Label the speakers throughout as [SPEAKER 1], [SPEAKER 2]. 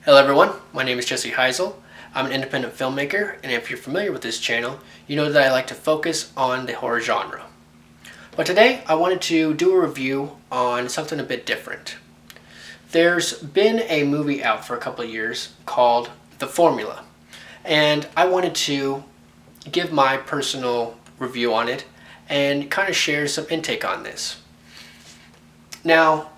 [SPEAKER 1] Hello everyone, my name is Jesse Heisel. I'm an independent filmmaker, and if you're familiar with this channel, you know that I like to focus on the horror genre. But today I wanted to do a review on something a bit different. There's been a movie out for a couple of years called The Formula, and I wanted to give my personal review on it and kind of share some intake on this. Now,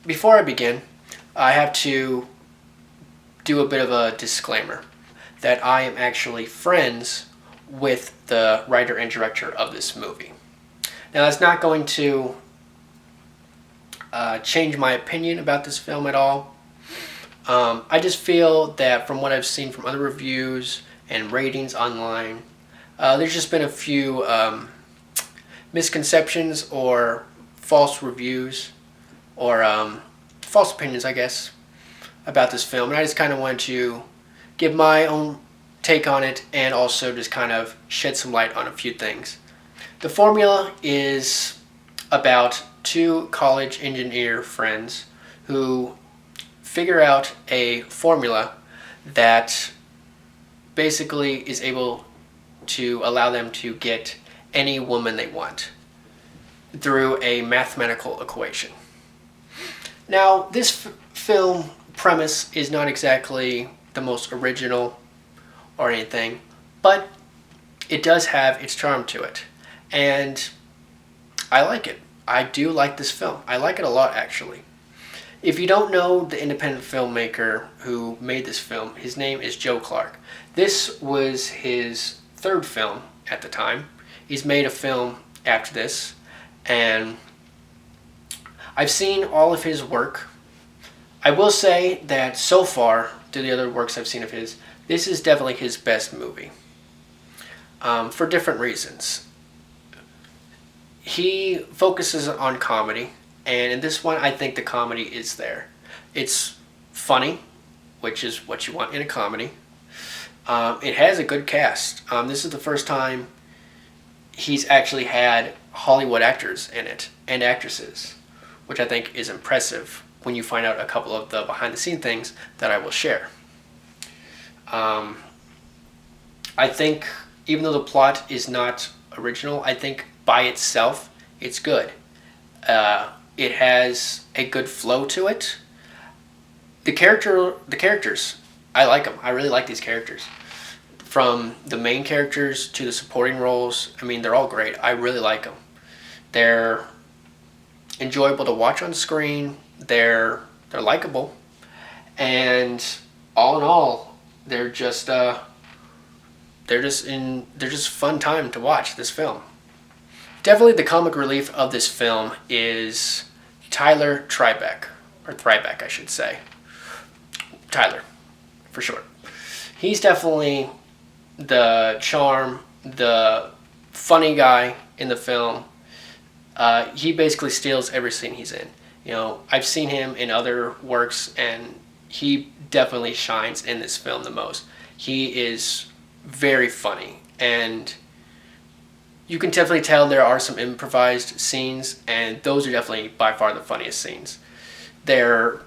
[SPEAKER 1] before I begin, I have to do a bit of a disclaimer that I am actually friends with the writer and director of this movie. Now, that's not going to change my opinion about this film at all. I just feel that from what I've seen from other reviews and ratings online, there's just been a few misconceptions or false reviews or false opinions, I guess, about this film, and I just kind of wanted to give my own take on it and also just kind of shed some light on a few things. The Formula is about two college engineer friends who figure out a formula that basically is able to allow them to get any woman they want through a mathematical equation. Now, this film premise is not exactly the most original or anything, but it does have its charm to it, and I like it. I do like this film. I like it a lot, actually. If you don't know the independent filmmaker who made this film, his name is Joe Clark. This was his third film at the time. He's made a film after this, and I've seen all of his work. I will say that so far, to the other works I've seen of his, this is definitely his best movie. For different reasons. He focuses on comedy, and in this one I think the comedy is there. It's funny, which is what you want in a comedy. It has a good cast. This is the first time he's actually had Hollywood actors in it, and actresses, which I think is impressive when you find out a couple of the behind-the-scenes things that I will share. I think even though the plot is not original, I think by itself it's good. It has a good flow to it. The characters, I like them. I really like these characters. From the main characters to the supporting roles, I mean, they're all great. I really like them. They're enjoyable to watch on screen. They're likable, and all in all, they're just fun time to watch this film. Definitely the comic relief of this film is Tyler Tribeck, or Thrybeck I should say. Tyler, for short. He's definitely the charm, the funny guy in the film. He basically steals every scene he's in. You know, I've seen him in other works, and he definitely shines in this film the most. He is very funny, and you can definitely tell there are some improvised scenes, and those are definitely by far the funniest scenes. They're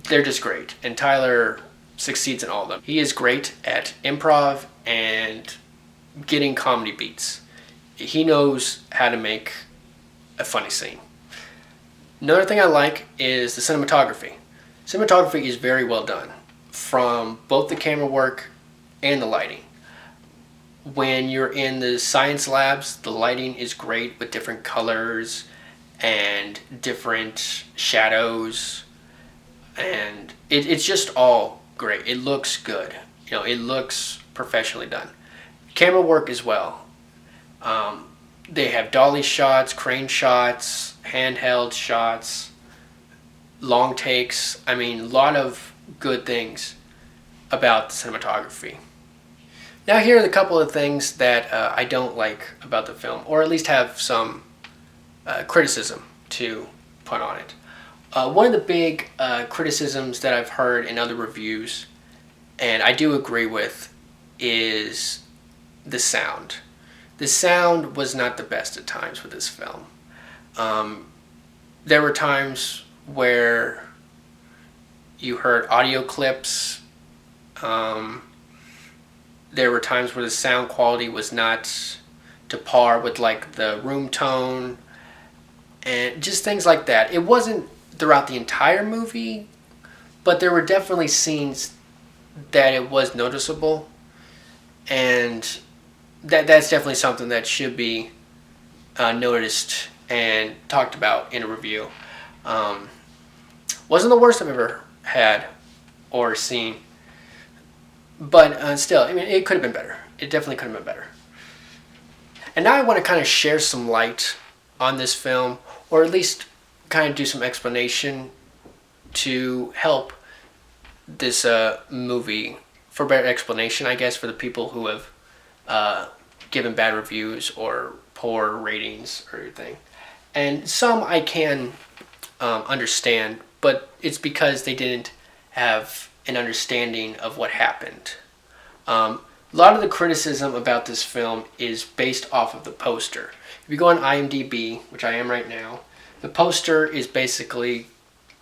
[SPEAKER 1] just great, and Tyler succeeds in all of them. He is great at improv and getting comedy beats. He knows how to make a funny scene. Another thing I like is the cinematography. Cinematography is very well done, from both the camera work and the lighting. When you're in the science labs, the lighting is great with different colors and different shadows, and it's just all great. It looks good. You know, it looks professionally done. Camera work as well. They have dolly shots, crane shots, handheld shots, long takes. I mean, a lot of good things about the cinematography. Now, here are the couple of things that I don't like about the film, or at least have some criticism to put on it. One of the big criticisms that I've heard in other reviews, and I do agree with, is the sound. The sound was not the best at times with this film. There were times where You heard audio clips. Um, there were times where the sound quality was not to par with like the room tone and just things like that. It wasn't throughout the entire movie, but there were definitely scenes that it was noticeable, and that's definitely something that should be noticed and talked about in a review. Um, wasn't the worst I've ever had or seen, but still, I mean, it could have been better. It definitely could have been better. And now I want to kind of share some light on this film, or at least kind of do some explanation to help this movie for better explanation, I guess, for the people who have given bad reviews or poor ratings or anything. And some I can understand, but it's because they didn't have an understanding of what happened. A lot of the criticism about this film is based off of the poster. If you go on IMDb, which I am right now, the poster is basically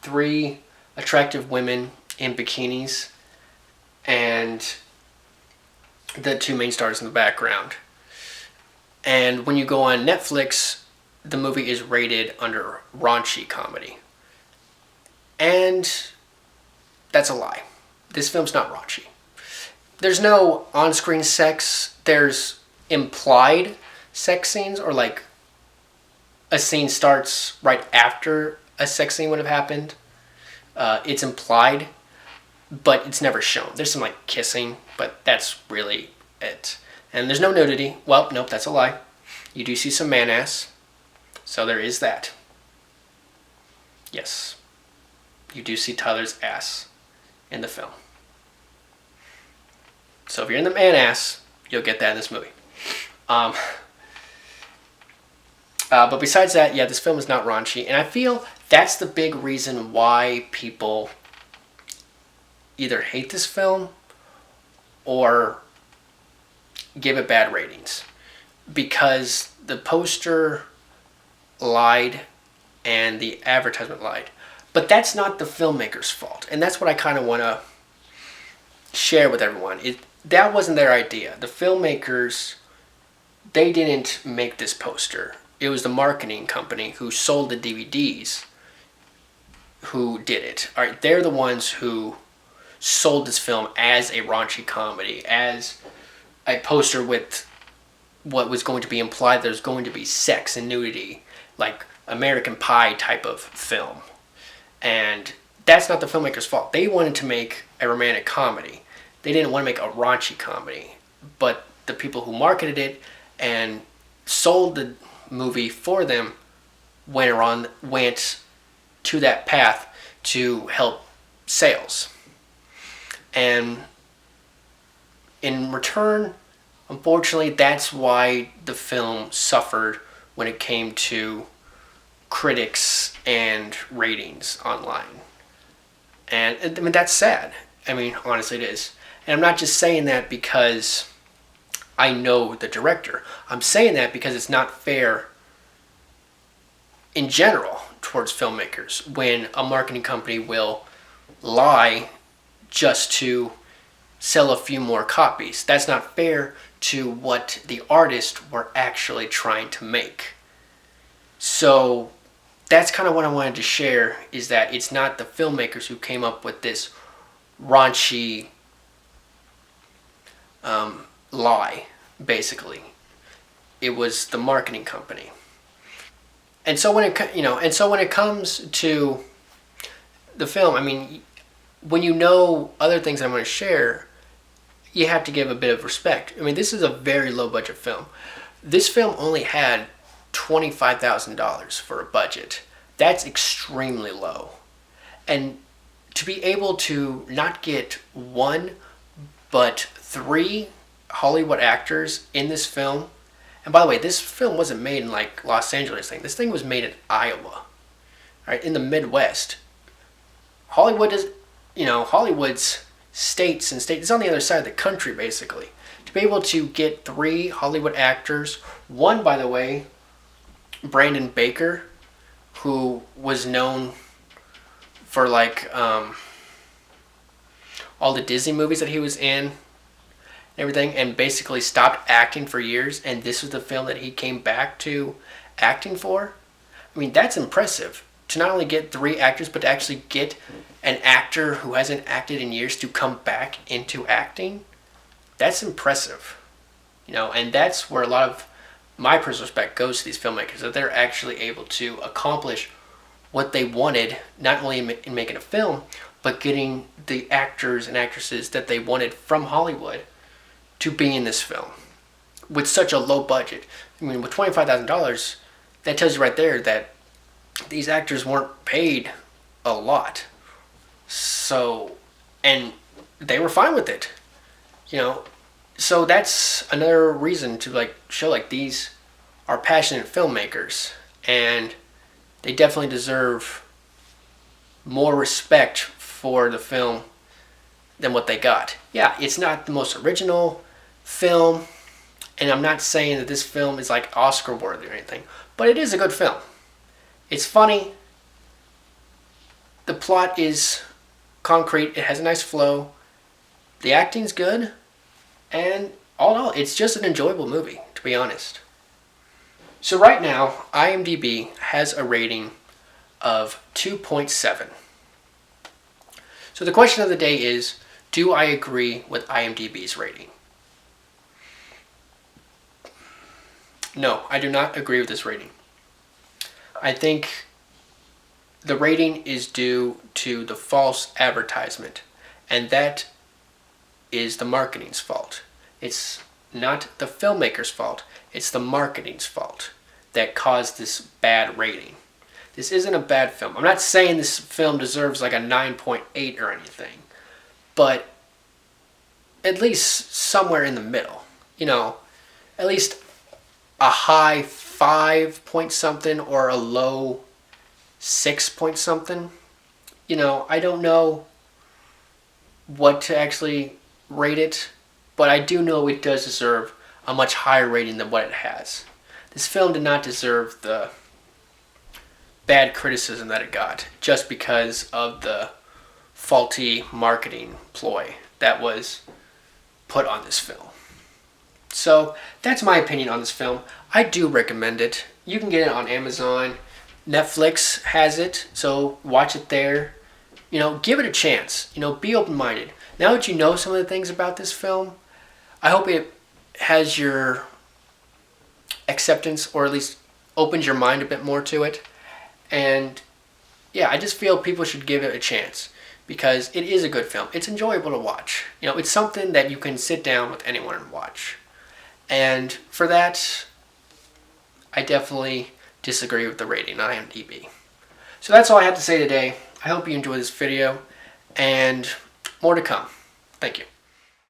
[SPEAKER 1] 3 attractive women in bikinis and the 2 main stars in the background. And when you go on Netflix, the movie is rated under raunchy comedy. And that's a lie. This film's not raunchy. There's no on-screen sex. There's implied sex scenes, or like a scene starts right after a sex scene would have happened. It's implied, but it's never shown. There's some like kissing, but that's really it. And there's no nudity. Well, nope, that's a lie. You do see some man ass, so there is that. Yes, you do see Tyler's ass in the film. So if you're in the man ass, you'll get that in this movie. But besides that, yeah, this film is not raunchy, and I feel that's the big reason why people either hate this film or give it bad ratings, because the poster lied and the advertisement lied. But that's not the filmmaker's fault, and that's what I kind of want to share with everyone. That wasn't their idea. The filmmakers, they didn't make this poster. It was the marketing company who sold the DVDs who did it. All right, they're the ones who sold this film as a raunchy comedy, as a poster with what was going to be implied there's going to be sex and nudity, like American Pie type of film. And that's not the filmmaker's fault. They wanted to make a romantic comedy. They didn't want to make a raunchy comedy. But the people who marketed it and sold the movie for them went to that path to help sales. And in return, unfortunately, that's why the film suffered when it came to critics and ratings online. And I mean, that's sad. I mean, honestly, it is. And I'm not just saying that because I know the director. I'm saying that because it's not fair in general towards filmmakers when a marketing company will lie just to sell a few more copies. That's not fair to what the artists were actually trying to make. So that's kind of what I wanted to share, is that it's not the filmmakers who came up with this raunchy lie, basically. It was the marketing company. And so when it comes to the film, I mean, when you know other things I'm going to share, you have to give a bit of respect. I mean, this is a very low budget film. This film only had $25,000 for a budget. That's extremely low. And to be able to not get 1, but 3 Hollywood actors in this film. And by the way, this film wasn't made in like Los Angeles thing. This thing was made in Iowa, right, in the Midwest. Hollywood's states and states. It's on the other side of the country, basically. To be able to get 3 Hollywood actors, one, by the way, Brandon Baker, who was known for like all the Disney movies that he was in, everything, and basically stopped acting for years, and this was the film that he came back to acting for. I mean, that's impressive. To not only get 3 actors, but to actually get an actor who hasn't acted in years to come back into acting. That's impressive. And that's where a lot of my personal respect goes to these filmmakers, that they're actually able to accomplish what they wanted, not only in making a film, but getting the actors and actresses that they wanted from Hollywood to be in this film with such a low budget. I mean, with $25,000, that tells you right there that these actors weren't paid a lot. So, and they were fine with it. So that's another reason to show these are passionate filmmakers, and they definitely deserve more respect for the film than what they got. Yeah, it's not the most original film, and I'm not saying that this film is Oscar worthy or anything, but it is a good film. It's funny. The plot is concrete. It has a nice flow. The acting's good. And all in all, it's just an enjoyable movie, to be honest. So right now, IMDb has a rating of 2.7. So the question of the day is, do I agree with IMDb's rating? No, I do not agree with this rating. I think the rating is due to the false advertisement, and that is the marketing's fault. It's not the filmmaker's fault. It's the marketing's fault that caused this bad rating. This isn't a bad film. I'm not saying this film deserves a 9.8 or anything, but at least somewhere in the middle. At least a high 5 point something or a low 6 point something. I don't know what to actually rate it, but I do know it does deserve a much higher rating than what it has. This film did not deserve the bad criticism that it got just because of the faulty marketing ploy that was put on this film. So that's my opinion on this film. I do recommend it. You can get it on Amazon. Netflix has it, so watch it there. Give it a chance. Be open-minded. Now that you know some of the things about this film, I hope it has your acceptance, or at least opens your mind a bit more to it. And yeah, I just feel people should give it a chance because it is a good film. It's enjoyable to watch. It's something that you can sit down with anyone and watch. And for that, I definitely disagree with the rating on IMDb. So that's all I have to say today. I hope you enjoyed this video, and more to come. Thank you.